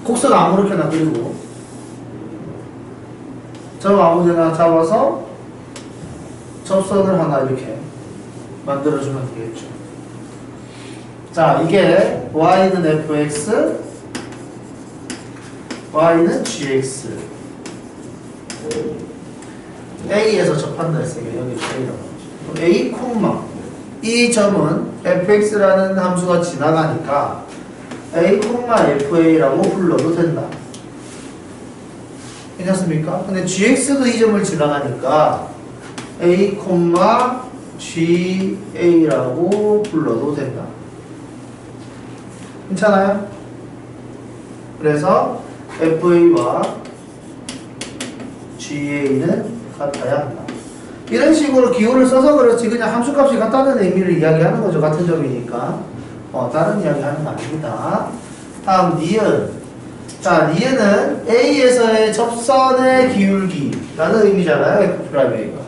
곡선 아무렇게나 그리고 저 아무데나 잡아서 접선을 하나 이렇게 만들어주면 되겠죠. 자, 이게 y는 fx, y는 gx. a에서 접한다 했으니까 여기 a라고 하죠. a 콤마 이 점은 fx라는 함수가 지나가니까 a 콤마 fa라고 불러도 된다. 괜찮습니까? 근데 gx도 이 점을 지나가니까 a 콤마 ga라고 불러도 된다. 괜찮아요? 그래서 FA와 GA는 같아야 한다. 이런 식으로 기호를 써서 그렇지 그냥 함수값이 같다는 의미를 이야기하는 거죠. 같은 점이니까. 다른 이야기 하는 거 아닙니다. 다음 니은. 자, 니은은 A에서의 접선의 기울기라는 의미잖아요. F'A가.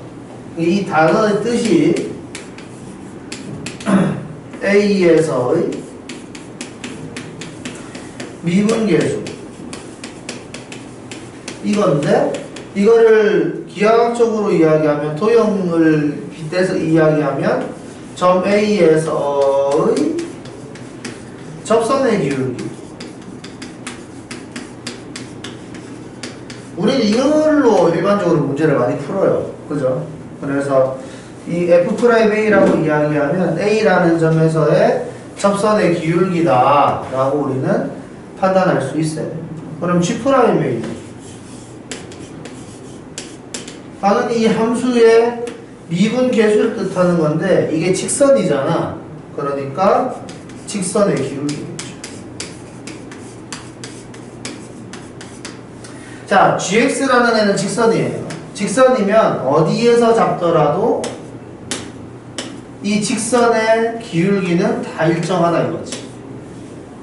이 단어의 뜻이 A에서의 미분계수 이건데 이거를 기하학적으로 이야기하면 도형을 빗대서 이야기하면 점 A에서의 접선의 기울기. 우리는 이걸로 일반적으로 문제를 많이 풀어요. 그죠? 그래서 이 F'A라고 이야기하면 A라는 점에서의 접선의 기울기다 라고 우리는 판단할 수 있어요. 그럼 G'A는 당연히 이 함수의 미분 계수를 뜻하는 건데 이게 직선이잖아. 그러니까 직선의 기울기겠죠. 자, gx라는 애는 직선이에요. 직선이면 어디에서 잡더라도 이 직선의 기울기는 다 일정하다 이거지.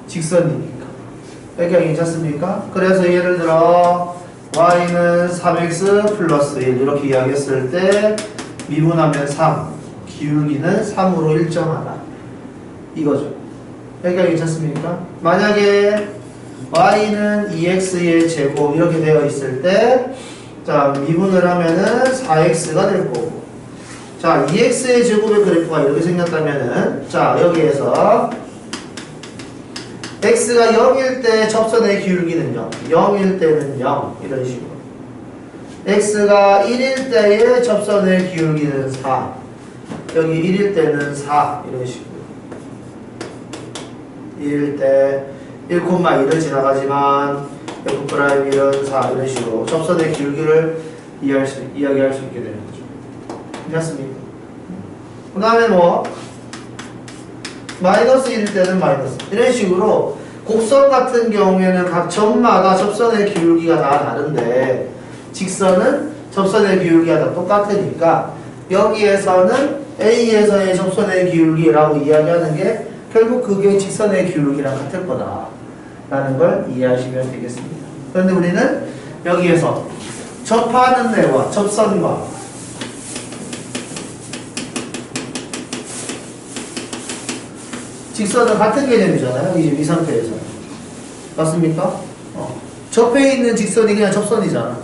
직선이니까. 여기가 괜찮습니까? 그래서 예를 들어 y는 3x 플러스 1 이렇게 이야기했을 때 미분하면 3 기울기는 3으로 일정하다 이거죠. 여기가 괜찮습니까? 만약에 y는 2x의 제곱 이렇게 되어 있을 때 자 미분을 하면은 4x가 될 거고 자 2x의 제곱의 그래프가 이렇게 생겼다면은 자 여기에서 x가 0일 때 접선의 기울기는 0, 0일 때는 0 이런 식으로 x가 1일 때의 접선의 기울기는 4 여기 1일 때는 4 이런 식으로 1일 때 1,1을 지나가지만 F'은 4 이런 식으로 접선의 기울기를 이야기할 수 있게 되는 거죠. 괜찮습니까? 그 다음에 뭐 마이너스 1일 때는 마이너스 이런 식으로 곡선 같은 경우에는 각 점마다 접선의 기울기가 다 다른데 직선은 접선의 기울기가 다 똑같으니까 여기에서는 A에서의 접선의 기울기라고 이야기하는 게 결국 그게 직선의 기울기랑 같을 거다 라는 걸 이해하시면 되겠습니다. 그런데 우리는 여기에서 접하는 애와 접선과 직선은 같은 개념이잖아요. 이제 이 상태에서. 맞습니까? 접해 있는 직선이 그냥 접선이잖아.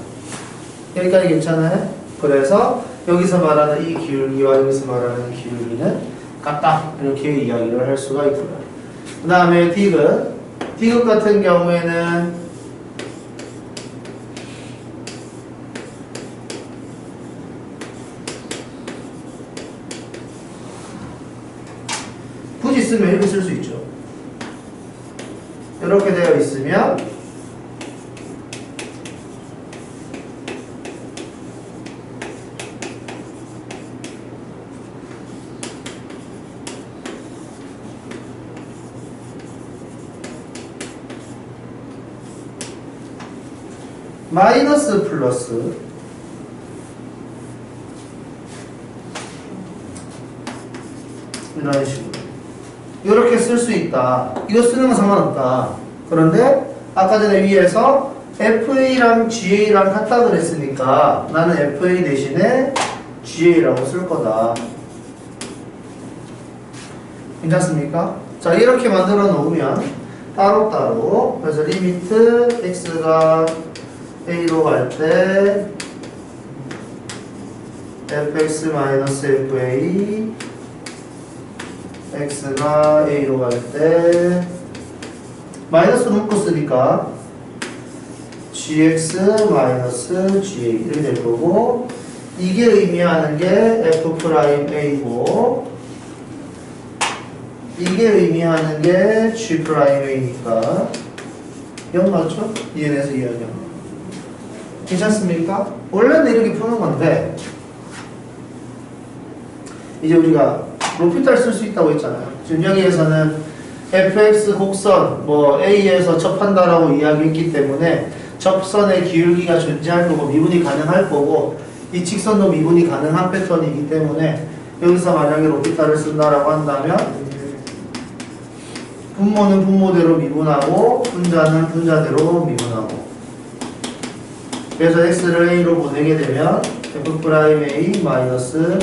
여기까지 괜찮아요? 그래서 여기서 말하는 이 기울기와 여기서 말하는 기울기는 같다. 이렇게 이야기를 할 수가 있고요. 그 다음에 디귿. 디귿 같은 경우에는 굳이 쓰면 이렇게 쓸 수 있죠. 이렇게 되어 있으면 마이너스 플러스 이런 식으로 이렇게 쓸 수 있다. 이거 쓰는 건 상관없다. 그런데 아까 전에 위에서 FA랑 GA랑 같다 그랬으니까 나는 FA 대신에 GA라고 쓸 거다. 괜찮습니까? 자 이렇게 만들어 놓으면 따로따로. 그래서 리미트 x가 a로 갈 때 fx-fa x가 a로 갈 때 마이너스는 플러스니까 gx-ga 이렇게 될 거고, 이게 의미하는 게 f'a고 이게 의미하는 게 g'a니까 0 맞죠? 2n에서 2는 0. 괜찮습니까? 원래는 이렇게 푸는 건데 이제 우리가 로피탈 쓸 수 있다고 했잖아요. 지금 여기에서는 fx 곡선 뭐 a에서 접한다라고 이야기했기 때문에 접선의 기울기가 존재할 거고 미분이 가능할 거고, 이 직선도 미분이 가능한 패턴이기 때문에 여기서 만약에 로피탈을 쓴다라고 한다면 분모는 분모대로 미분하고 분자는 분자대로 미분하고, 그래서 x를 a로 보내게 되면 f'A 마이너스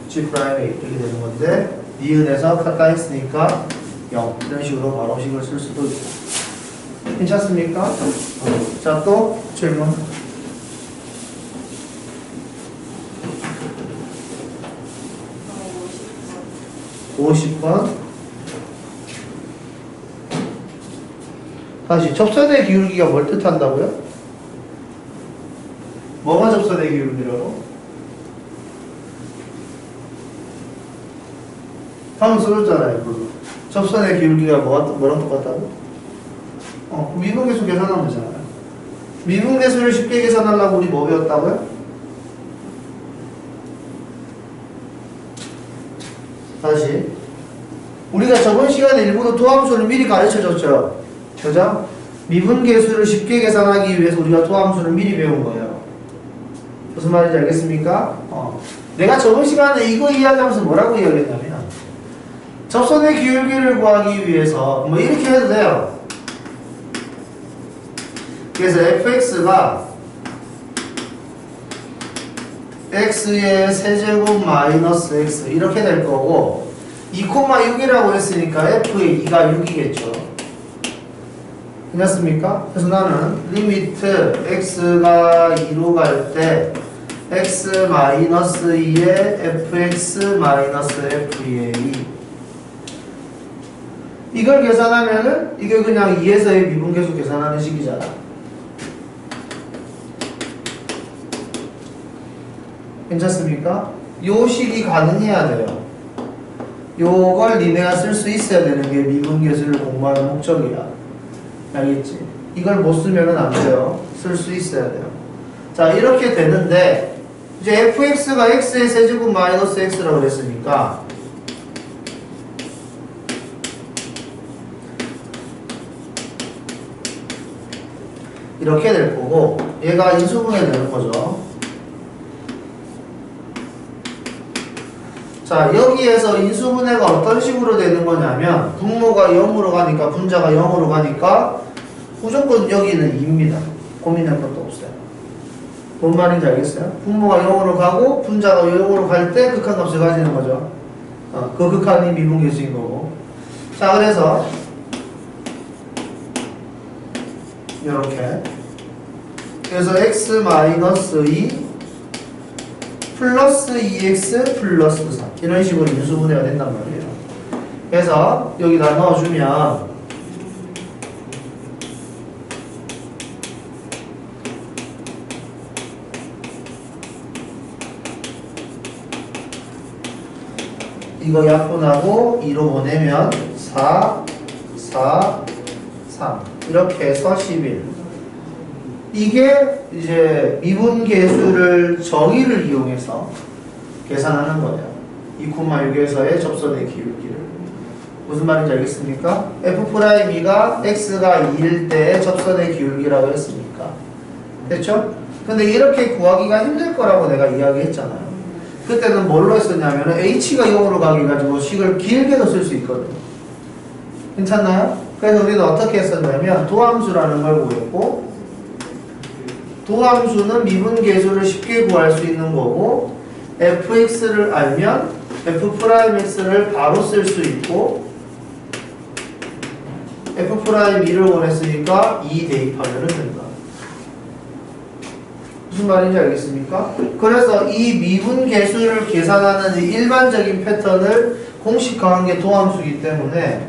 g'A 이렇게 되는 건데, 니은에서 카타 했으니까 0 이런 식으로 바로식을 쓸 수도 있고. 괜찮습니까? 자, 또 질문. 50번. 다시 접선의 기울기가 뭘 뜻한다고요? 뭐가 접선의 기울기라고? 방금 써줬잖아요. 그거. 접선의 기울기가 뭐랑 똑같다고? 미분계수 계산하면 되잖아요. 미분계수를 쉽게 계산하려고 우리 뭐 배웠다고요? 다시. 우리가 저번 시간에 일부러 도함수를 미리 가르쳐줬죠. 그죠? 미분계수를 쉽게 계산하기 위해서 우리가 도함수를 미리 배운 거예요. 무슨 말인지 알겠습니까? 내가 저번 시간에 이거 이야기하면서 뭐라고 이야기했냐면, 접선의 기울기를 구하기 위해서 뭐 이렇게 해도 돼요. 그래서 fx가 x의 세제곱 마이너스 x 이렇게 될 거고, 2,6이라고 했으니까 f의 2가 6이겠죠. 괜찮습니까? 그래서 나는 리미트 x가 2로 갈 때 x 마이너스 2에 fx 마이너스 fa 이걸 계산하면은 이게 그냥 2에서의 미분계수 계산하는 식이잖아. 괜찮습니까? 요 식이 가능해야 돼요. 요걸 니네가 쓸 수 있어야 되는 게 미분계수를 공부하는 목적이야. 알겠지? 이걸 못 쓰면은 안 돼요. 쓸 수 있어야 돼요. 자, 이렇게 되는데 이제 fx가 x의 세제곱 마이너스 x라고 그랬으니까 이렇게 될 거고, 얘가 인수분해 되는 거죠. 자, 여기에서 인수분해가 어떤 식으로 되는 거냐면, 분모가 0으로 가니까 분자가 0으로 가니까 무조건 여기는 2입니다. 고민할 것도 없어요. 뭔 말인지 알겠어요? 분모가 0으로 가고 분자가 0으로 갈 때 극한값을 가지는 거죠. 그 극한이 미분계수인 거고. 자, 그래서 이렇게, 그래서 x-2 플러스 2x 플러스 3 이런 식으로 인수분해가 된단 말이에요. 그래서 여기다 넣어주면 이거 약분하고 2로 보내면 4, 4, 3 이렇게 해서 11. 이게 이제 미분계수를 정의를 이용해서 계산하는 거예요. 2,6에서의 접선의 기울기를. 무슨 말인지 알겠습니까? F'E가 X가 2일 때 접선의 기울기라고 했으니까. 됐죠? 근데 이렇게 구하기가 힘들 거라고 내가 이야기했잖아요. 그때는 뭘로 했었냐면 H가 0으로 가게 가지고 식을 길게도 쓸 수 있거든요. 괜찮나요? 그래서 우리는 어떻게 했었냐면 도함수라는 걸 구했고, 도함수는 미분계수를 쉽게 구할 수 있는 거고, fx를 알면 f'x를 바로 쓸 수 있고, F'2를 원했으니까 2 대입하면 된다. 무슨 말인지 알겠습니까? 그래서 이 미분 계수를 계산하는 이 일반적인 패턴을 공식화한 게 도함수이기 때문에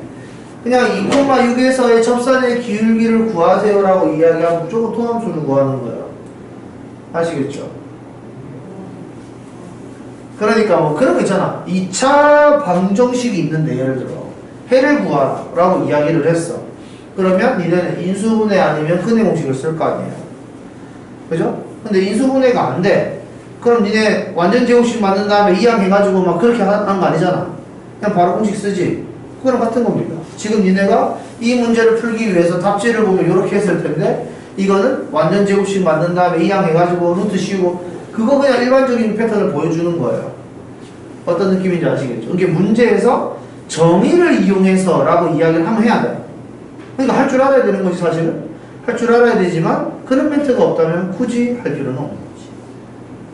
그냥 2,6에서의 접선의 기울기를 구하세요라고 이야기하면 무조건 도함수를 구하는 거예요. 아시겠죠? 그러니까 뭐 그런 거 있잖아. 2차 방정식이 있는데 예를 들어 해를 구하라 라고 이야기를 했어. 그러면 니네는 인수분해 아니면 근해 공식을 쓸 거 아니에요. 그죠? 근데 인수분해가 안 돼. 그럼 니네 완전 제곱식 만든 다음에 이항해가지고 막 그렇게 한 거 아니잖아. 그냥 바로 공식 쓰지. 그거랑 같은 겁니다. 지금 니네가 이 문제를 풀기 위해서 답지를 보면 이렇게 했을 텐데 이거는 완전 제곱식 만든 다음에 이항해가지고 루트 씌우고 그거 그냥 일반적인 패턴을 보여주는 거예요. 어떤 느낌인지 아시겠죠? 이게 문제에서 정의를 이용해서 라고 이야기를 한번 해야 돼요. 그러니까 할 줄 알아야 되는 거지 사실은. 할 줄 알아야 되지만 그런 멘트가 없다면 굳이 할 필요는 없는 거지.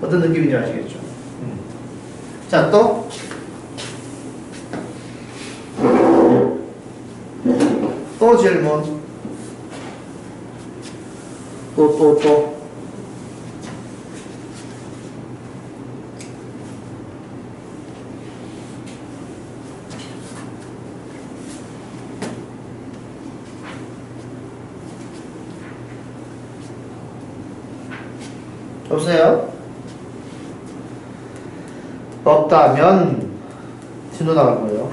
어떤 느낌인지 아시겠죠? 자, 또 질문. 또. 없어요? 없다면 진도 나갈 거예요.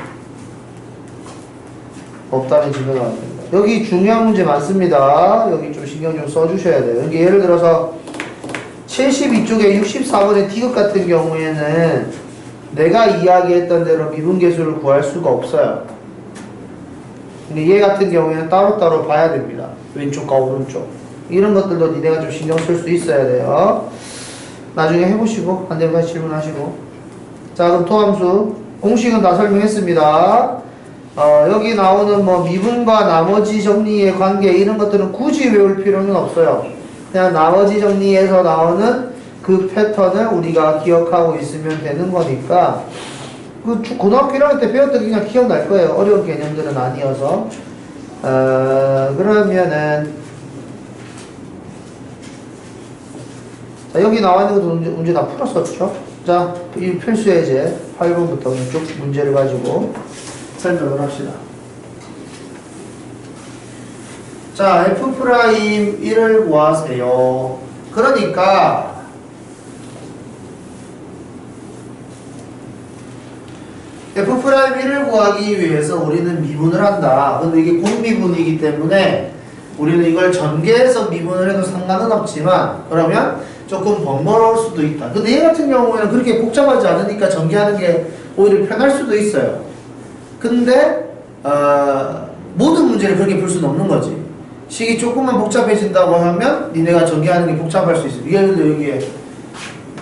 없다면 진도 나갈 겁니다. 여기 중요한 문제 많습니다. 여기 좀 신경 좀 써주셔야 돼요. 여기 예를 들어서 72쪽에 64번의 D급 같은 경우에는 내가 이야기했던 대로 미분계수를 구할 수가 없어요. 근데 얘 같은 경우에는 따로따로 봐야 됩니다. 왼쪽과 오른쪽. 이런 것들도 니네가 좀 신경 쓸 수 있어야 돼요. 나중에 해보시고 안 되면 다시 질문하시고. 자, 그럼 토함수 공식은 다 설명했습니다. 여기 나오는 뭐 미분과 나머지 정리의 관계 이런 것들은 굳이 외울 필요는 없어요. 그냥 나머지 정리에서 나오는 그 패턴을 우리가 기억하고 있으면 되는 거니까 그 고등학교 1학년 때 배웠던 게 그냥 기억날 거예요. 어려운 개념들은 아니어서. 그러면은 자, 여기 나와 있는 것도 문제 다 풀었었죠? 자, 이 필수 예제 8번부터 쭉 문제를 가지고 설명을 합시다. 자, F'1을 구하세요. 그러니까 F'1을 구하기 위해서 우리는 미분을 한다. 근데 이게 공미분이기 때문에 우리는 이걸 전개해서 미분을 해도 상관은 없지만 그러면 조금 번거로울 수도 있다. 근데 얘 같은 경우에는 그렇게 복잡하지 않으니까 전개하는 게 오히려 편할 수도 있어요. 근데 모든 문제를 그렇게 풀 수는 없는 거지. 식이 조금만 복잡해진다고 하면 니네가 전개하는 게 복잡할 수 있어. 예를 들어 여기에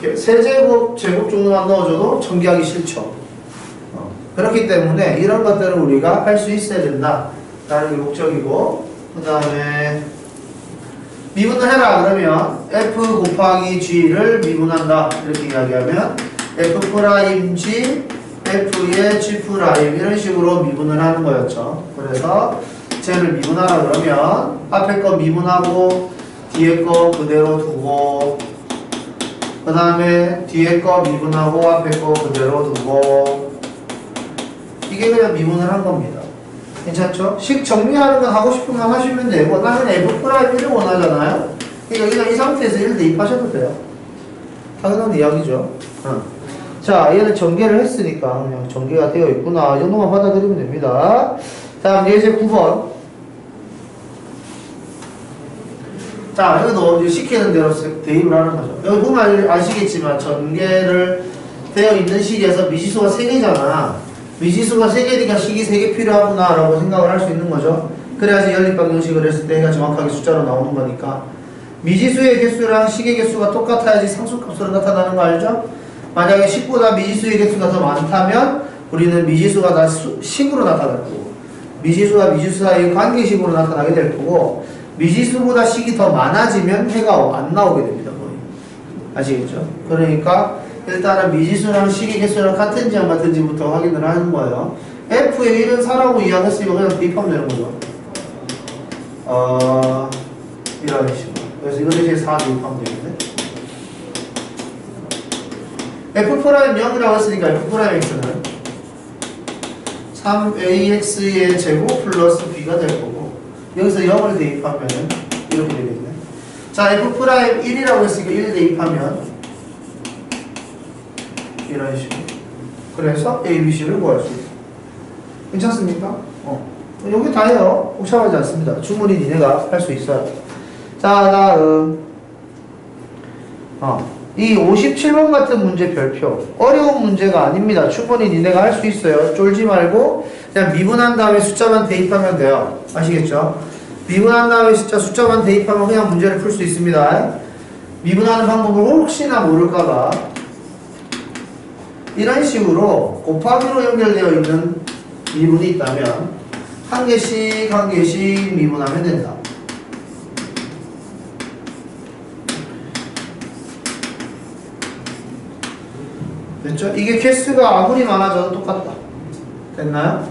이렇게 세제곱, 제곱 정도만 넣어줘도 전개하기 싫죠. 그렇기 때문에 이런 것들을 우리가 할 수 있어야 된다 라는 게 목적이고, 그 다음에 미분을 해라 그러면 F 곱하기 G를 미분한다 이렇게 이야기하면 F'G F의 G' 이런 식으로 미분을 하는 거였죠. 그래서 쟤를 미분하라 그러면 앞에 거 미분하고 뒤에 거 그대로 두고 그 다음에 뒤에 거 미분하고 앞에 거 그대로 두고 이게 그냥 미분을 한 겁니다. 괜찮죠? 식 정리하는 건 하고 싶은 건 하시면 되고 나는 F'1을 원하잖아요. 그러니까 그냥 이 상태에서 1 대입하셔도 돼요. 당연한 이야기죠. 자, 얘는 전개를 했으니까 그냥 전개가 되어 있구나 이 정도만 받아들이면 됩니다. 다음 예제 9번. 자, 여기도 시키는 대로 대입을 하는 거죠. 여기 보면 아시겠지만 전개를 되어 있는 식에서 미지수가 3개잖아. 미지수가 3개니까 식이 3개 필요하구나 라고 생각을 할 수 있는 거죠. 그래야지 연립방정식을 했을 때 얘가 정확하게 숫자로 나오는 거니까. 미지수의 개수랑 식의 개수가 똑같아야지 상수값으로 나타나는 거 알죠? 만약에 식보다 미지수의 개수가 더 많다면 우리는 미지수가 다 식으로 나타날 거고 미지수와 미지수 사이의 관계식으로 나타나게 될 거고 미지수보다 식이 더 많아지면 해가 안 나오게 됩니다. 거의. 아시겠죠? 그러니까 일단은 미지수랑 식의 개수랑 같은지 안 같은지부터 확인을 하는 거예요. F의 1은 4라고 이야기했으니까 그냥 대입하면 되는 거죠. 이런 식으로. 그래서 이거 대신 4 대입하면 되겠네. F'0이라고 했으니까 F'X는 3AX의 제곱 플러스 B가 될 거고, 여기서 0을 대입하면 이렇게 되겠네. 자, F'1이라고 했으니까 1 대입하면 이런 식으로. 그래서 A, B, C를 구할 수 있어. 괜찮습니까? 여기 다예요. 복잡하지 않습니다. 충분히 니네가 할 수 있어요. 자, 다음. 이 57번 같은 문제 별표. 어려운 문제가 아닙니다. 충분히 니네가 할 수 있어요. 쫄지 말고 그냥 미분한 다음에 숫자만 대입하면 돼요. 아시겠죠? 미분한 다음에 숫자만 대입하면 그냥 문제를 풀 수 있습니다. 미분하는 방법을 혹시나 모를까봐 이런 식으로 곱하기로 연결되어 있는 미분이 있다면 한 개씩 미분하면 된다. 됐죠? 이게 개수가 아무리 많아져도 똑같다. 됐나요?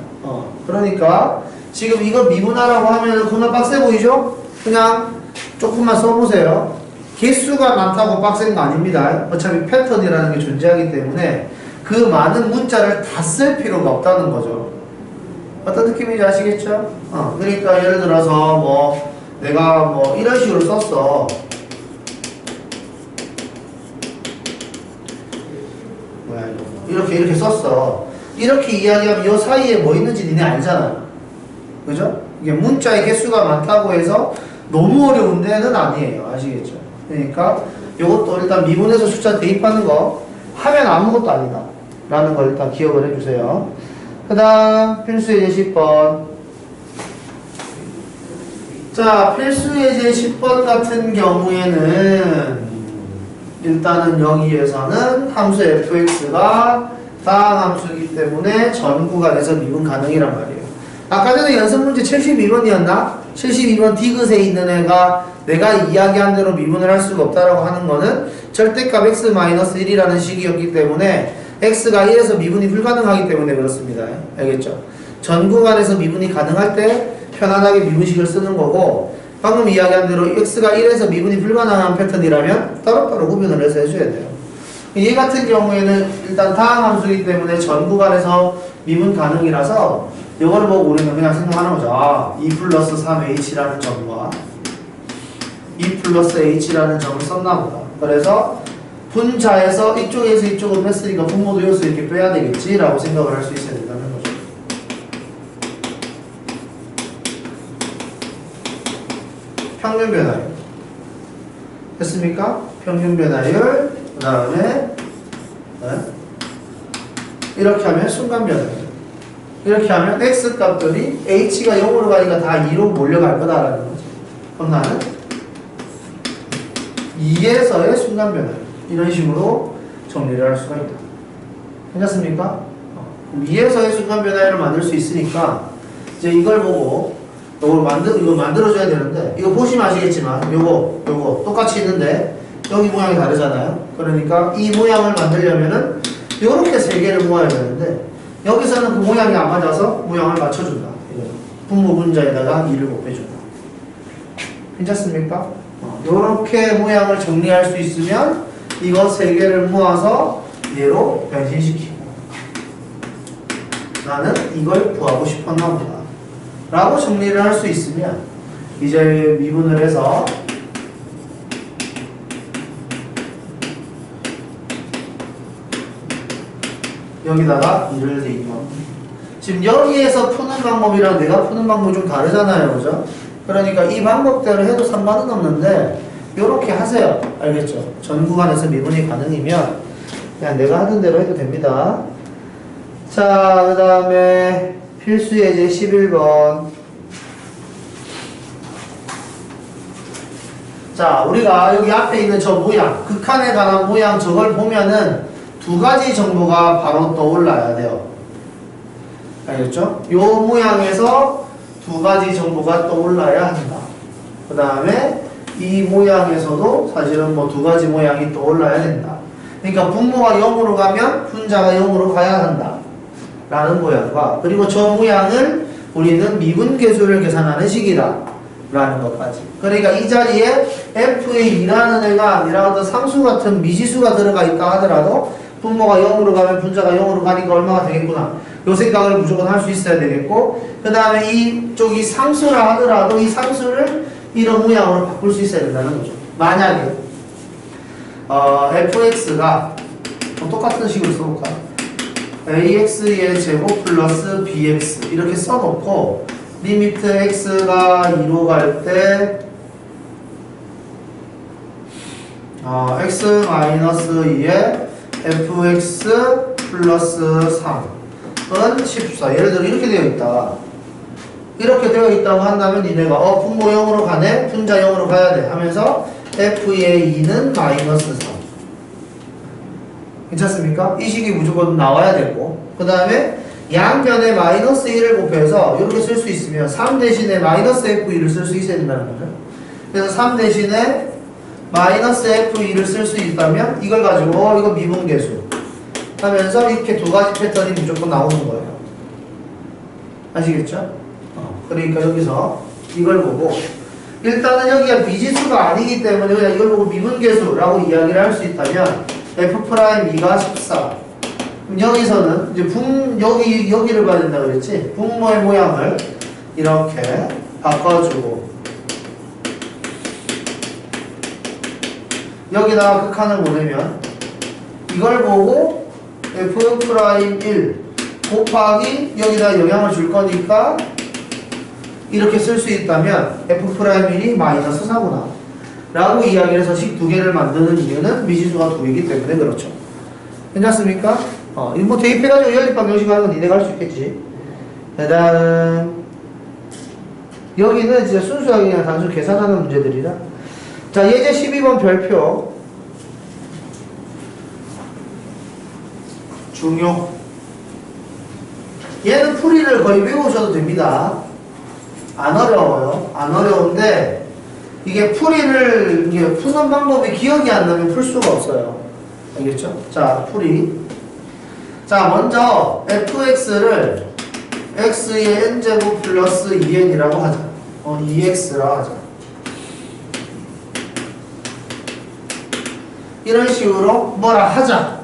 그러니까 지금 이거 미분하라고 하면 겁나 빡세 보이죠? 그냥 조금만 써보세요. 개수가 많다고 빡센 거 아닙니다. 어차피 패턴이라는 게 존재하기 때문에 그 많은 문자를 다 쓸 필요가 없다는 거죠. 어떤 느낌인지 아시겠죠? 그러니까 예를 들어서 내가 이런 식으로 썼어. 이렇게 썼어. 이렇게 이야기하면 이 사이에 뭐 있는지 니네 알잖아요. 그죠? 이게 문자의 개수가 많다고 해서 너무 어려운 데는 아니에요. 아시겠죠? 그러니까 이것도 일단 미분해서 숫자 대입하는 거 하면 아무것도 아니다 라는 걸 일단 기억을 해주세요. 그 다음 필수예제 10번. 자, 필수예제 10번 같은 경우에는 일단은 여기에서는 함수 fx가 다항 함수이기 때문에 전 구간에서 미분 가능이란 말이에요. 아까 전에 연습 문제 72번이었나? 72번 디귿에 있는 애가 내가 이야기한 대로 미분을 할 수가 없다라고 하는 거는 절대값 x-1이라는 식이었기 때문에 x가 1에서 미분이 불가능하기 때문에 그렇습니다. 알겠죠? 전 구간에서 미분이 가능할 때 편안하게 미분식을 쓰는 거고, 방금 이야기한 대로 x가 1에서 미분이 불가능한 패턴이라면 따로따로 구분을 해서 해줘야 돼요. 얘 같은 경우에는 일단 다항 함수이기 때문에 전 구간에서 미분 가능이라서 이걸 보고 우리는 그냥 생각하는 거죠. 2 플러스 3h라는 점과 2 플러스 h라는 점을 썼나 보다. 그래서 분자에서 이쪽에서 이쪽으로 뺐으니까 분모도 요소 이렇게 빼야 되겠지 라고 생각을 할 수 있어야 된다는 거죠. 평균 변화율 됐습니까? 평균 변화율 그 다음에 이렇게 하면 순간 변화율, 이렇게 하면 x 값들이 h가 0으로 가니까 다 2로 몰려갈 거다라는 거죠. 그럼 나는 2에서의 순간 변화율 이런 식으로 정리를 할 수가 있다. 괜찮습니까? 2에서의 순간 변화율을 만들 수 있으니까 이제 이걸 보고 이거 만들어줘야 되는데, 이거 보시면 아시겠지만 요거 똑같이 있는데 여기 모양이 다르잖아요. 그러니까 이 모양을 만들려면은 요렇게 세 개를 모아야 되는데 여기서는 그 모양이 안 맞아서 모양을 맞춰준다. 분모 분자에다가 2를 곱해준다. 괜찮습니까? 요렇게 모양을 정리할 수 있으면 이거 세 개를 모아서 얘로 변신시키고 나는 이걸 구하고 싶었나 보다 라고 정리를 할 수 있으면 이제 미분을 해서 여기다가 2를 대입하고, 지금 여기에서 푸는 방법이랑 내가 푸는 방법이 좀 다르잖아요. 그죠? 그러니까 이 방법대로 해도 상관은 없는데 요렇게 하세요. 알겠죠? 전 구간에서 미분이 가능이면 그냥 내가 하던 대로 해도 됩니다. 자, 그 다음에 필수예제 11번. 자, 우리가 여기 앞에 있는 저 모양, 극한에 관한 모양 저걸 보면은 두 가지 정보가 바로 떠올라야 돼요. 알겠죠? 요 모양에서 두 가지 정보가 떠올라야 한다. 그 다음에 이 모양에서도 사실은 뭐 두 가지 모양이 떠올라야 된다. 그러니까 분모가 0으로 가면 분자가 0으로 가야 한다 라는 모양과, 그리고 저 모양을 우리는 미분 계수를 계산하는 식이다 라는 것까지. 그러니까 이 자리에 f의 2라는 애가 아니라 어떤 상수 같은 미지수가 들어가 있다 하더라도 분모가 0으로 가면 분자가 0으로 가니까 얼마가 되겠구나. 요 생각을 무조건 할 수 있어야 되겠고, 그 다음에 이쪽이 상수라 하더라도 이 상수를 이런 모양으로 바꿀 수 있어야 된다는 거죠. 만약에 fx가 똑같은 식으로 써볼까? ax의 제곱 플러스 bx 이렇게 써놓고 리미트 x가 2로 갈 때 x-2에 fx 플러스 3은 14. 예를 들어 이렇게 되어 있다. 이렇게 되어 있다고 한다면 니네가 분모 0으로 가네? 분자 0으로 가야 돼 하면서 f의 2는 마이너스 3. 괜찮습니까? 이 식이 무조건 나와야 되고, 그 다음에 양변에 마이너스 1을 곱해서 이렇게 쓸 수 있으면 3 대신에 마이너스 f2를 쓸 수 있어야 된다는 거죠. 그래서 3 대신에 마이너스 f2를 쓸 수 있다면 이걸 가지고 이거 미분계수 하면서 이렇게 두 가지 패턴이 무조건 나오는 거예요. 아시겠죠? 그러니까 여기서 이걸 보고 일단은 여기가 미지수가 아니기 때문에 그냥 이걸 보고 미분계수라고 이야기를 할 수 있다면 f'2가 14. 여기서는 이제 여기를 봐야 된다고 그랬지? 분모의 모양을 이렇게 바꿔주고 여기다가 극한을 보내면 이걸 보고 f'1 곱하기 여기다 영향을 줄 거니까 이렇게 쓸 수 있다면 f'1이 마이너스 4구나 라고 이야기를 해서 식 두 개를 만드는 이유는 미지수가 2이기 때문에 그렇죠. 괜찮습니까? 이거 뭐 대입해가지고 연립방정식 하는 건 니네가 할 수 있겠지. 그 다음 여기는 진짜 순수하게 그냥 단순 계산하는 문제들이라. 자, 예제 12번 별표 중요. 얘는 풀이를 거의 외우셔도 됩니다. 안 어려워요. 안 어려운데 이게 풀이를 푸는 방법이 기억이 안 나면 풀 수가 없어요. 알겠죠? 자, 풀이. 자, 먼저 fx를 x의 n제곱 플러스 2n이라고 하자. 2x라 하자. 이런 식으로 뭐라 하자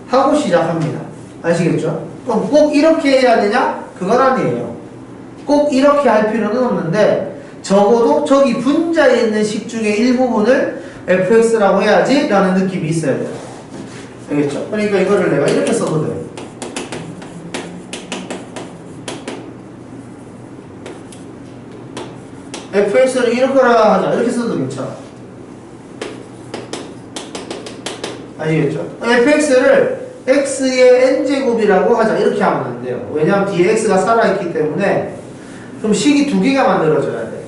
하고 시작합니다. 아시겠죠? 그럼 꼭 이렇게 해야 되냐? 그건 아니에요. 꼭 이렇게 할 필요는 없는데 적어도 저기 분자에 있는 식 중에 일부분을 fx라고 해야지 라는 느낌이 있어야 돼요. 알겠죠? 그러니까 이거를 내가 이렇게 써도 돼요. fx를 이렇게라 하자. 이렇게 써도 괜찮아. 아시겠죠? fx를 x의 n제곱이라고 하자. 이렇게 하면 안 돼요. 왜냐하면 뒤에 x가 살아있기 때문에 그럼 식이 두 개가 만들어져야 돼.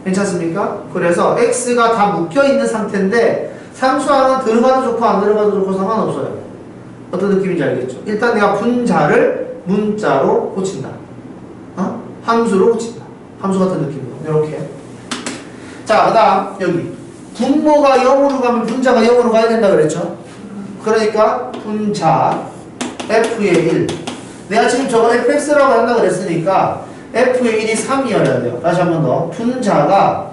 괜찮습니까? 그래서 x가 다 묶여있는 상태인데 상수항은 들어가도 좋고 안 들어가도 좋고 상관없어요. 어떤 느낌인지 알겠죠? 일단 내가 분자를 문자로 고친다. 함수로 고친다. 함수 같은 느낌이요. 이렇게. 자, 그 다음 여기 분모가 0으로 가면 분자가 0으로 가야 된다 그랬죠? 그러니까 분자 f의 1. 내가 지금 저거 fx라고 한다 그랬으니까 f의 1이 3이어야 돼요. 다시 한 번 더. 분자가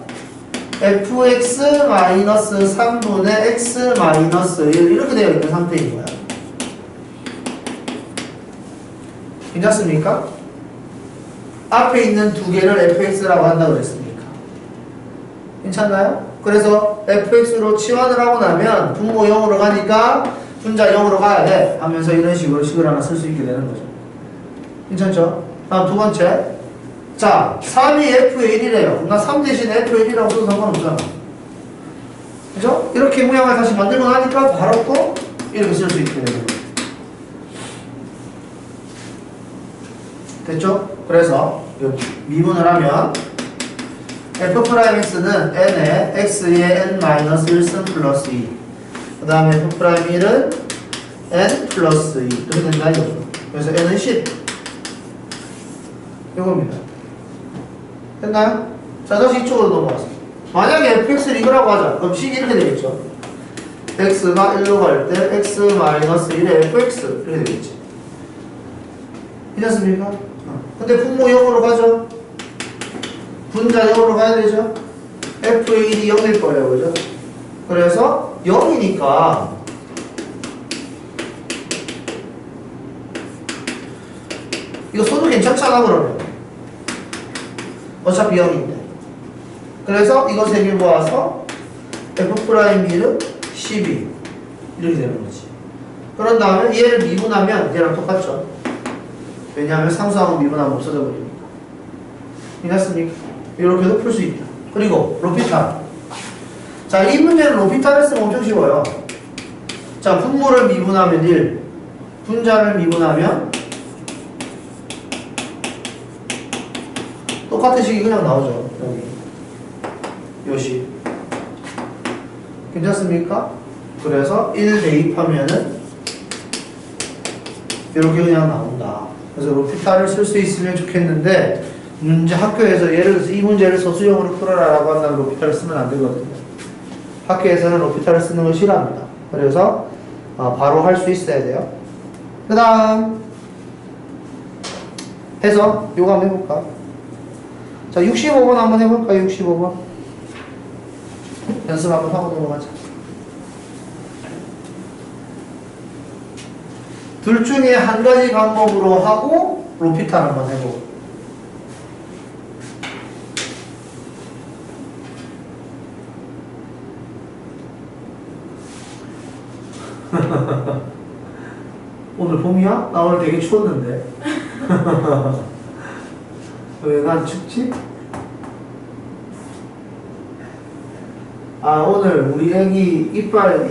fx-3분의 x-1 이렇게 되어 있는 상태인 거야. 괜찮습니까? 앞에 있는 두 개를 fx라고 한다고 그랬으니까. 괜찮나요? 그래서 fx로 치환을 하고 나면 분모 0으로 가니까 분자 0으로 가야 돼 하면서 이런 식으로 식을 하나 쓸 수 있게 되는 거죠. 괜찮죠? 다음 두 번째. 자, 3이 f의 1이래요. 나 3 대신 f의 1이라고 써도 상관없잖아. 그죠? 이렇게 모양을 다시 만들고 나니까 바로 또 이렇게 쓸 수 있게 되는 거예요. 됐죠? 그래서 미분을 하면 f'x는 n에 x의 n-1승 플러스 2. 그 다음에 f'1은 n 플러스 2. 이렇게 된다 이거죠. 그래서 n은 10. 이겁니다. 됐나요? 자, 다시 이쪽으로 넘어가서. 만약에 fx를 이거라고 하자. 그럼 식이 이렇게 되겠죠. x가 1로 갈 때 x-1의 fx. 이렇게 되겠지. 괜찮습니까? 근데 분모 0으로 가죠? 분자 0으로 가야 되죠? f의 1이 0일 거예요. 그죠? 그래서 0이니까 이거 소도 괜찮잖아 그러면. 어차피 0인데. 그래서 이거 세 개 모아서 f'B는 12 이렇게 되는 거지. 그런 다음에 얘를 미분하면 얘랑 똑같죠. 왜냐하면 상수항은 미분하면 없어져 버립니다. 이해했습니까? 이렇게도 풀 수 있다. 그리고 로피탈. 자, 이 문제는 로피탈을 쓰면 엄청 쉬워요. 자, 분모를 미분하면 1, 분자를 미분하면 똑같은 식이 그냥 나오죠. 여기 요식. 괜찮습니까? 그래서 1 대입하면은 이렇게 그냥 나온다. 그래서 로피탈을 쓸 수 있으면 좋겠는데 문제 학교에서 이 문제를 서술형으로 풀어라라고 한다면 로피탈을 쓰면 안 되거든요. 학교에서는 로피탈을 쓰는 걸 싫어합니다. 그래서 바로 할 수 있어야 돼요. 그 다음 해서 요거 한번 해볼까? 자, 65번 한번 해볼까요? 65번 연습 한번 하고 넘어가자. 둘 중에 한 가지 방법으로 하고 로피탈 한번 해보고. 오늘 봄이야? 나 오늘 되게 추웠는데. 왜 난 춥지? 아, 오늘 우리 애기 이빨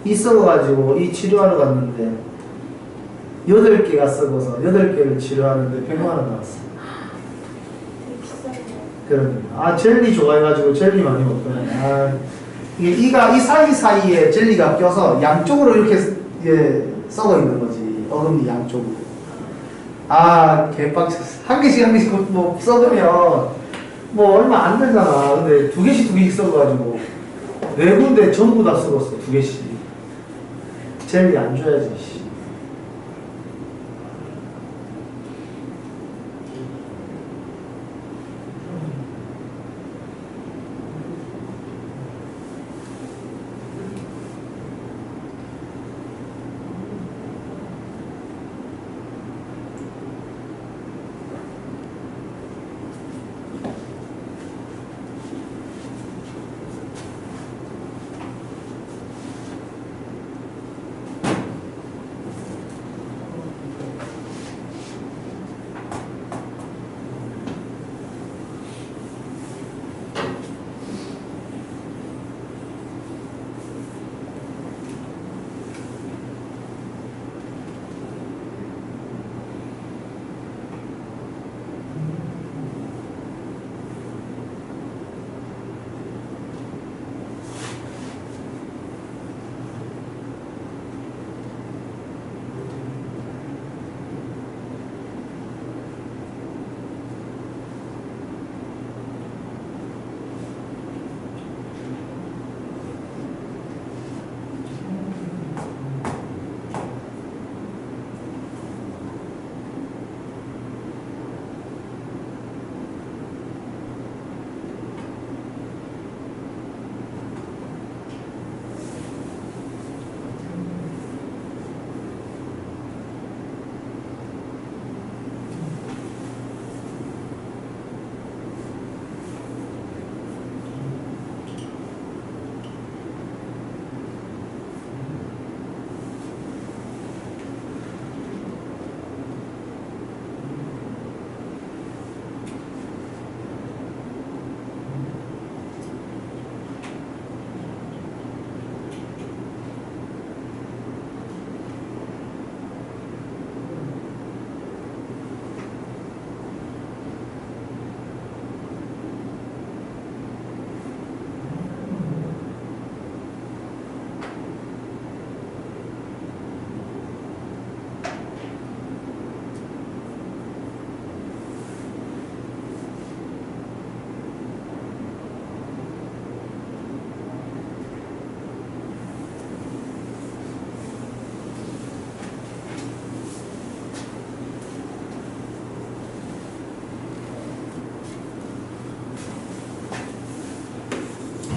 이 썩어가지고 이 치료하러 갔는데 8개가 썩어서 8개를 치료하는데 100만 원 나왔어. 그러니까 아, 젤리 좋아해가지고 젤리 많이 먹거든. 아, 이게 이가 이 사이사이에 젤리가 껴서 양쪽으로 이렇게 썩어 있는 거지. 어금니 양쪽으로. 아, 개빡쳤어. 한 개씩 뭐 썩으면 뭐 얼마 안 되잖아. 근데 두 개씩 썩어가지고 4군데 전부 다 썩었어. 2개씩. 젤리 안 줘야지. 씨.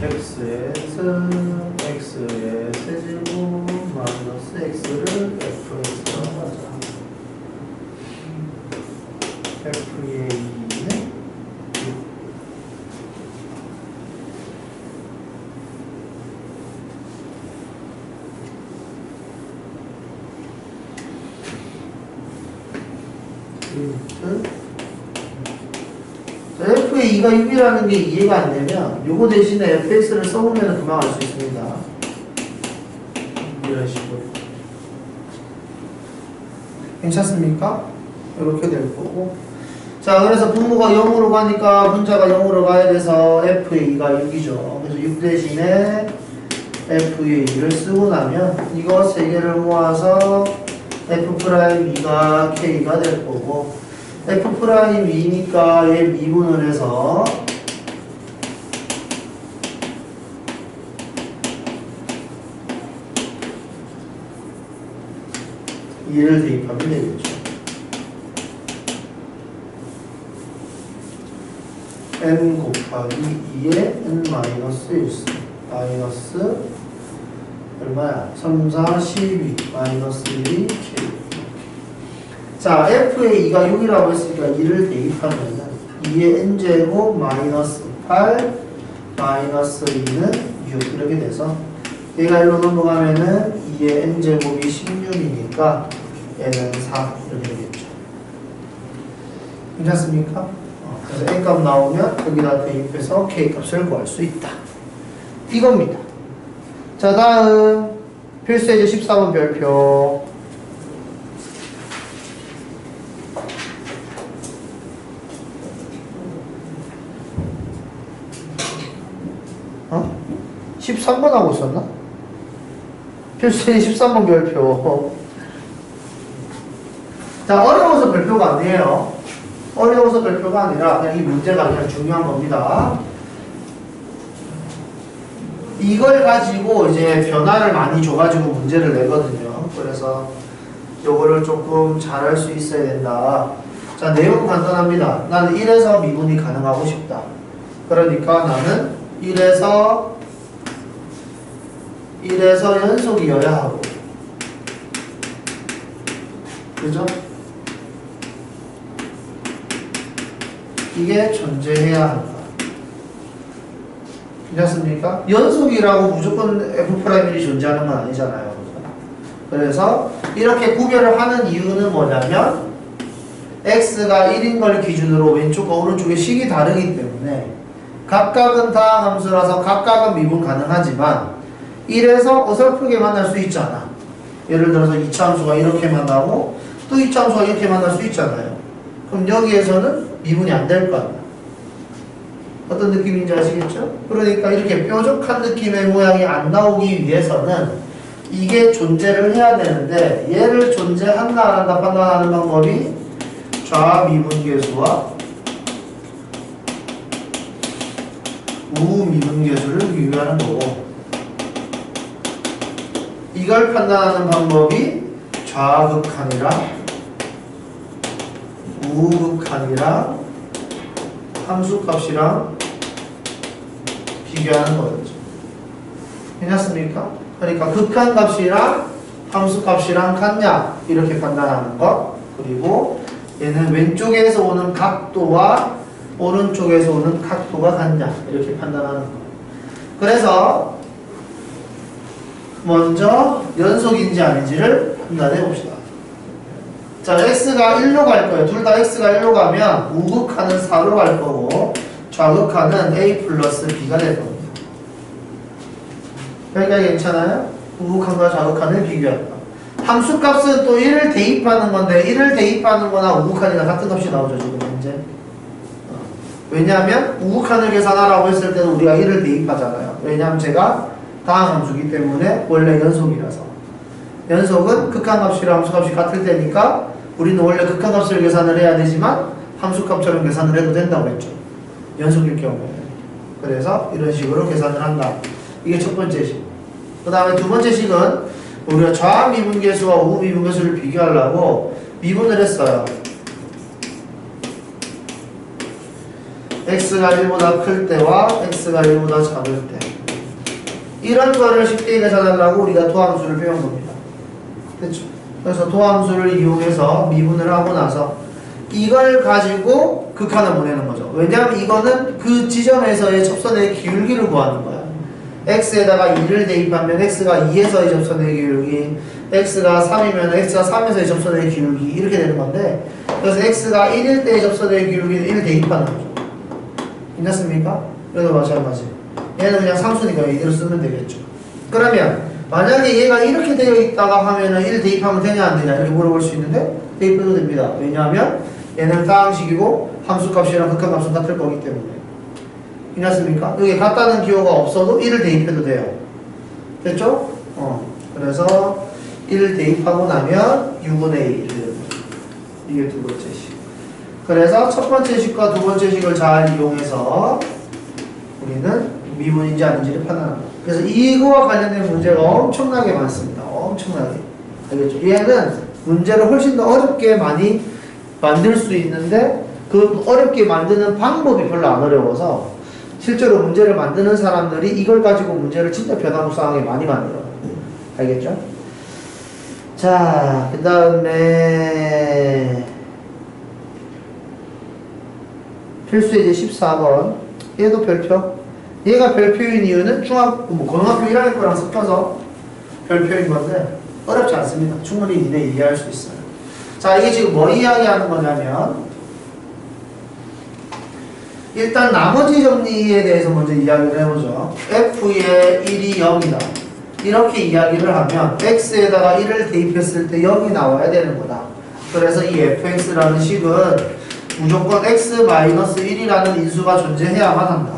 x의 세제곱 마이너스 x를 fx라고 하자. f의 2는 6. f의 2가 6이라는 게 이해가 안 되면 요거 대신에 fx를 써보면 금방 알 수 있습니다. 이런 식으로. 괜찮습니까? 이렇게 될 거고. 자, 그래서 분모가 0으로 가니까 분자가 0으로 가야 돼서 f의 2가 6이죠. 그래서 6 대신에 f의 2를 쓰고 나면 이거 세 개를 모아서 f'2가 k가 될 거고, f'2니까 얘 미분을 해서 얘를 대입하면 되겠죠. n 곱하기 2에 n 마이너스 1 마이너스 얼마야? 3, 4, 12 마이너스 1이 k. 자, f의 2가 6이라고 했으니까 2를 대입하면 2의 n제곱 마이너스 8 마이너스 2는 6 이렇게 돼서 얘가 1로 넘어가면은 2의 n제곱이 16이니까 얘는 4 이렇게 되겠죠. 괜찮습니까? 그래서 n값 나오면 여기다 대입해서 k값을 구할 수 있다. 이겁니다. 자, 다음 필수예제 14번 별표. 13번 하고 있었나? 필수예제 13번 별표. 자, 어려워서 별표가 아니에요. 어려워서 별표가 아니라 그냥 이 문제가 그냥 중요한 겁니다. 이걸 가지고 이제 변화를 많이 줘가지고 문제를 내거든요. 그래서 요거를 조금 잘할 수 있어야 된다. 자, 내용은 간단합니다. 나는 1에서 미분이 가능하고 싶다. 그러니까 나는 1에서 연속이어야 하고, 그죠? 이게 존재해야 한다. 괜찮습니까? 연속이라고 무조건 F'이 존재하는 건 아니잖아요. 그래서 이렇게 구별을 하는 이유는 뭐냐면 X가 1인 걸 기준으로 왼쪽과 오른쪽의 식이 다르기 때문에 각각은 다항 함수라서 각각은 미분 가능하지만 1에서 어설프게 만날 수 있잖아. 예를 들어서 2차 함수가 이렇게 만나고 또 2차 함수가 이렇게 만날 수 있잖아요. 그럼 여기에서는 미분이 안 될 거 아니야. 어떤 느낌인지 아시겠죠? 그러니까 이렇게 뾰족한 느낌의 모양이 안 나오기 위해서는 이게 존재를 해야 되는데, 얘를 존재한다 안 한다 판단하는 방법이 좌미분계수와 우미분계수를 비교하는 거고, 이걸 판단하는 방법이 좌극한이랑 우극한이랑 함수값이랑 비교하는 거였죠. 괜찮습니까? 그러니까 극한값이랑 함수값이랑 같냐 이렇게 판단하는 것, 그리고 얘는 왼쪽에서 오는 각도와 오른쪽에서 오는 각도가 같냐 이렇게 판단하는 것. 그래서 먼저 연속인지 아닌지를 판단해 봅시다. 자, x가 1로 갈 거예요. 둘 다 x가 1로 가면 우극한은 4로 갈 거고 좌극한은 a 플러스 b가 될 겁니다. 여기까지 괜찮아요? 우극한과 좌극한을 비교한다. 함수값은 또 1을 대입하는 건데 1을 대입하는 거나 우극한이나 같은 값이 나오죠, 지금 현재. 왜냐하면 우극한을 계산하라고 했을 때는 우리가 1을 대입하잖아요. 왜냐하면 제가 다항 함수기 때문에 원래 연속이라서. 연속은 극한값이랑 함수값이 같을 때니까 우리는 원래 극한값을 계산을 해야 되지만 함수값처럼 계산을 해도 된다고 했죠. 연속일 경우에는. 그래서 이런 식으로 계산을 한다. 이게 첫 번째 식. 그 다음에 두 번째 식은 우리가 좌미분계수와 우미분계수를 비교하려고 미분을 했어요. x가 1보다 클 때와 x가 1보다 작을 때 이런 거를 쉽게 계산하려고 우리가 도함수를 배운 겁니다. 됐죠? 그래서 도함수를 이용해서 미분을 하고 나서 이걸 가지고 극한을 보내는 거죠. 왜냐하면 이거는 그 지점에서의 접선의 기울기를 구하는 거야. x에다가 2를 대입하면 x가 2에서의 접선의 기울기, x가 3이면 x가 3에서의 접선의 기울기 이렇게 되는 건데, 그래서 x가 1일 때의 접선의 기울기는 1 대입하는 거죠. 괜찮습니까? 그래도 마찬가지. 얘는 그냥 상수니까 이대로 쓰면 되겠죠. 그러면 만약에 얘가 이렇게 되어 있다가 하면은 1 대입하면 되냐 안 되냐 이렇게 물어볼 수 있는데 대입해도 됩니다. 왜냐하면 얘는 상항식이고 함수값이랑 극한값은 같을 거기 때문에. 괜찮습니까? 여기 같다는 기호가 없어도 1을 대입해도 돼요. 됐죠? 그래서 1을 대입하고 나면 6분의 1이 되는 거죠. 이게 두 번째 식. 그래서 첫 번째 식과 두 번째 식을 잘 이용해서 우리는 미분인지 아닌지를 판단합니다. 그래서 이거와 관련된 문제가 엄청나게 많습니다. 엄청나게. 알겠죠? 얘는 문제를 훨씬 더 어렵게 많이 만들 수 있는데 그 어렵게 만드는 방법이 별로 안 어려워서 실제로 문제를 만드는 사람들이 이걸 가지고 문제를 진짜 변화무쌍하게 많이 만들어요. 알겠죠? 자, 그 다음에 필수예제 14번. 얘도 별표. 얘가 별표인 이유는 고등학교 1학년 거랑 섞여서 별표인 건데 어렵지 않습니다. 충분히 니네 이해할 수 있어요. 자, 이게 지금 뭐 이야기하는 거냐면 일단 나머지 정리에 대해서 먼저 이야기를 해보죠. f의 1이 0이다. 이렇게 이야기를 하면 x에다가 1을 대입했을 때 0이 나와야 되는 거다. 그래서 이 fx라는 식은 무조건 x-1이라는 인수가 존재해야만 한다.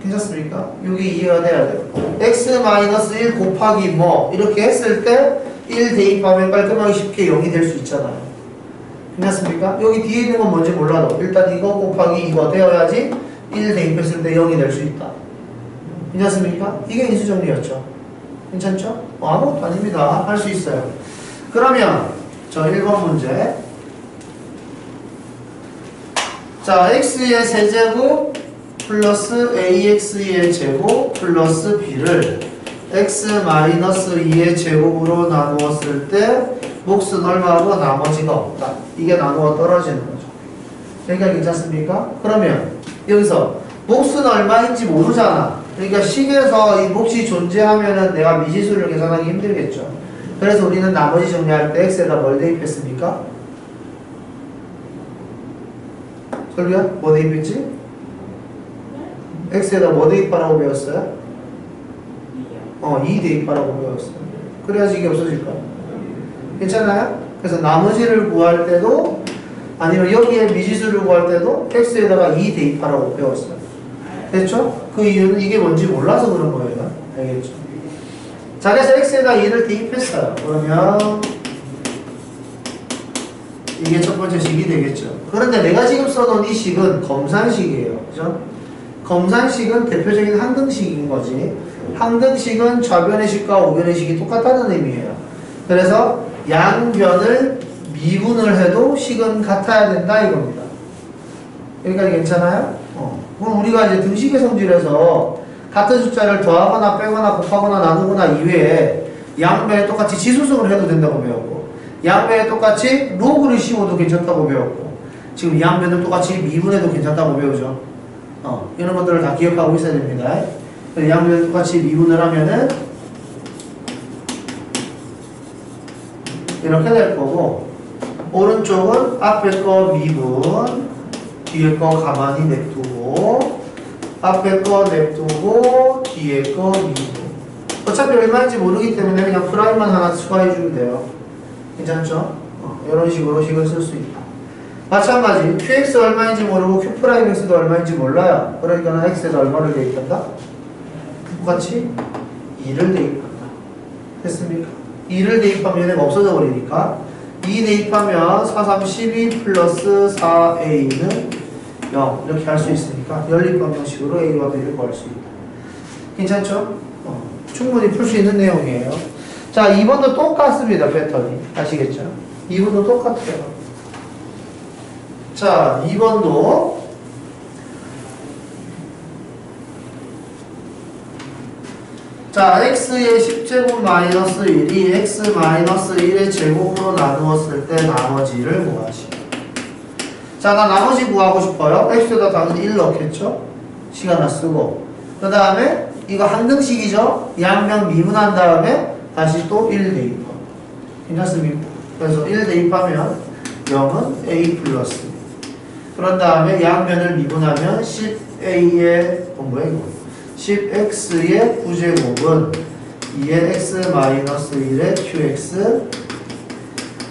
괜찮습니까? 여기 이해가 돼야 돼요. x-1 곱하기 뭐 이렇게 했을 때 1 대입하면 깔끔하게 쉽게 0이 될 수 있잖아요. 괜찮습니까? 여기 뒤에 있는 건 뭔지 몰라도 일단 이거 곱하기 이거 되어야지 1 대입했을 때 0이 될 수 있다. 괜찮습니까? 이게 인수정리였죠. 괜찮죠? 아무것도 아닙니다. 할 수 있어요. 그러면 저 1번 문제. 자, x의 세제곱 플러스 ax의 제곱 플러스 b를 x-2의 제곱으로 나누었을 때 몫은 얼마고 나머지가 없다. 이게 나누어 떨어지는 거죠. 그러니까 괜찮습니까? 그러면 여기서 몫은 얼마인지 모르잖아. 그러니까 식에서 이 몫이 존재하면은 내가 미지수를 계산하기 힘들겠죠. 그래서 우리는 나머지 정리할 때 x에다 뭘 대입했습니까? 설비야? 뭐 대입했지? x에다 뭐 대입하라고 배웠어요? 2 대입하라고 배웠어요. 그래야지 이게 없어질 거야. 괜찮아요? 그래서 나머지를 구할 때도 아니면 여기에 미지수를 구할 때도 x에다가 2 대입하라고 배웠어요. 됐죠? 그 이유는 이게 뭔지 몰라서 그런 거예요. 알겠죠? 자, 그래서 x에다 2를 대입했어요. 그러면 이게 첫 번째 식이 되겠죠. 그런데 내가 지금 써놓은 이 식은 검산식이에요. 그죠? 검산식은 대표적인 항등식인 거지. 항등식은 좌변의 식과 우변의 식이 똑같다는 의미예요. 그래서 양변을 미분을 해도 식은 같아야 된다 이겁니다. 여기까지 괜찮아요? 그럼 우리가 이제 등식의 성질에서 같은 숫자를 더하거나 빼거나 곱하거나 나누거나 이외에 양변에 똑같이 지수성을 해도 된다고 배웠고, 양변에 똑같이 로그를 씌워도 괜찮다고 배웠고, 지금 양변을 똑같이 미분해도 괜찮다고 배우죠. 이런 것들을 다 기억하고 있어야 됩니다. 양변을 똑같이 미분을 하면은 이렇게 될 거고, 오른쪽은 앞에 거 미분, 뒤에 거 가만히 냅두고, 앞에 거 냅두고, 뒤에 거 미분. 어차피 얼마인지 모르기 때문에 그냥 프라임만 하나 추가해 주면 돼요. 괜찮죠? 이런 식으로 식을 쓸 수 있다. 마찬가지 qx 얼마인지 모르고 q'x도 얼마인지 몰라요. 그러니까 x에다 얼마를 대입한다? 똑같이 2를 대입한다. 됐습니까? 2를 대입하면 얘가 없어져 버리니까 2 대입하면 4, 3, 12 플러스 4a는 0 이렇게 할 수 있으니까 연립 방정식으로 a와 b를 구할 수 있다. 괜찮죠? 충분히 풀 수 있는 내용이에요. 자, 2번도 똑같습니다. 패턴이. 아시겠죠? 2번도 똑같아요. 자, 2번도 자, x의 10제곱 마이너스 1이 x 마이너스 1의 제곱으로 나누었을 때 나머지를 구하시. 자, 나 나머지 구하고 싶어요. x에다 당연히 1 넣겠죠? 시간 다 쓰고. 그 다음에 이거 한 등식이죠? 양면 미분한 다음에 다시 또 1 대입하고. 괜찮습니까? 그래서 1 대입하면 0은 a 플러스. 그런 다음에 양면을 미분하면 10a의 뭐야 이거? 10x의 9제곱은 2의 x 마이너스 1의 qx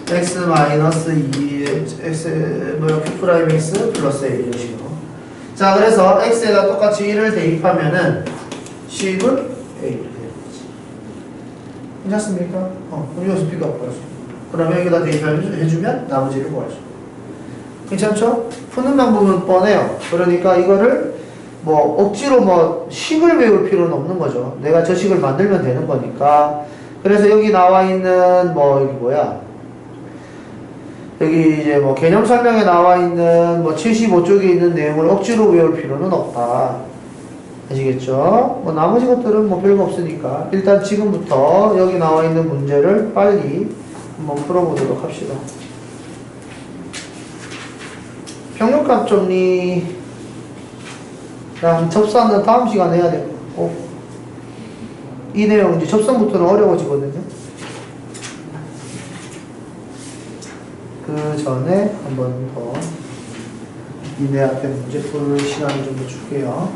x 마이너스 2의 x 뭐야 q 프라임 x 플러스 a 이런 식으로. 자, 그래서 x에다 똑같이 1을 대입하면은 10은 a를 대입하지. 괜찮습니까? 그럼 여기서 픽업 구할 수 있고. 그러면 여기다 대입해주면 나머지를 구할 수 있고. 괜찮죠? 푸는 방법은 뻔해요. 그러니까 이거를 뭐 억지로 뭐 식을 외울 필요는 없는 거죠. 내가 저 식을 만들면 되는 거니까. 그래서 여기 나와 있는 뭐 여기 뭐야? 여기 이제 뭐 개념 설명에 나와 있는 뭐 75쪽에 있는 내용을 억지로 외울 필요는 없다. 아시겠죠? 뭐 나머지 것들은 뭐 별거 없으니까 일단 지금부터 여기 나와 있는 문제를 빨리 한번 풀어보도록 합시다. 평균값 정리 접선은 다음 시간에 해야 되고 이 내용 이제 접선부터는 어려워지거든요. 그 전에 한 번 더 이내 앞에 문제 풀 시간을 좀 더 줄게요.